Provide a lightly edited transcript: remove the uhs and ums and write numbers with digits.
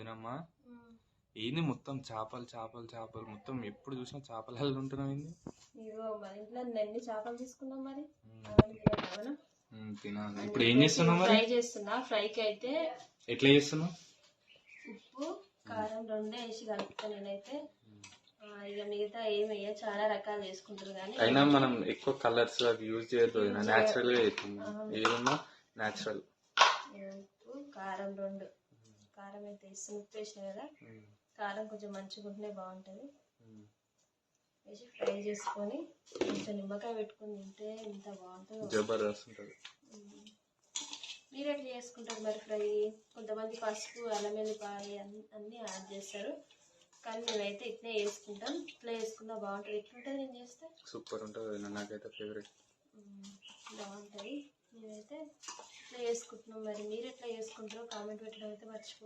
వదినమ్మా ఏంది మొత్తం చేపలు చేపలు చేపలు మొత్తం ఎప్పుడు చూసినా చేపలు ఉంటున్నావు ఏంది? ఇగో మన ఇంట్లో ఎన్ని చేపలు తీసుకున్నాం మరి తినాలి. ఇప్పుడు ఏం చేస్తున్నావు మరి? ఫ్రై చేస్తున్నా. ఫ్రైకి అయితే ఎట్లా చేస్తున్నావు? ఉప్పు కారం రెండే వేసి కలుపుతాను నేనైతే. ఇక మిగతా ఏమి వేయ చాలా రకాలు చేసుకుంటారు కానీ అయినా మనం ఎక్కువ కలర్స్ అవి యూజ్ చేయొద్దు, న్యాచురల్ గా చేస్తున్నాం. ఏదన్నా న్యాచురల్. ఉప్పు కారం రెండు. కారం అయితే వేసి ఉప్పు వేసిన కదా, కారం కొంచెం మంచిగా ఉంటేనే బాగుంటుంది. వేసి ఫ్రై చేసుకొని కొంచెం నిమ్మకాయ పెట్టుకుని తింటే ఎంత బాగుంటుందో, జబర్దస్త్ ఉంటుంది. మీరు ఎట్లా చేసుకుంటారు మరి ఫ్రై? కొంతమంది పసుపు అల్లం వెల్లిపాయ అన్నీ యాడ్ చేస్తారు, కానీ మేమైతే ఇట్లా వేసుకుంటాం. ఇట్లా వేసుకున్నా బాగుంటుంది. ఎట్లుంటుంది నేను చేస్తే? సూపర్ ఉంటుంది. నాకైతే ఫేవరెట్. బాగుంటుంది. మేమైతే ఇట్లా చేసుకుంటున్నాం. మరి మీరు ఎట్లా చేసుకుంటారో కామెంట్ పెట్టడం అయితే మర్చిపోండి.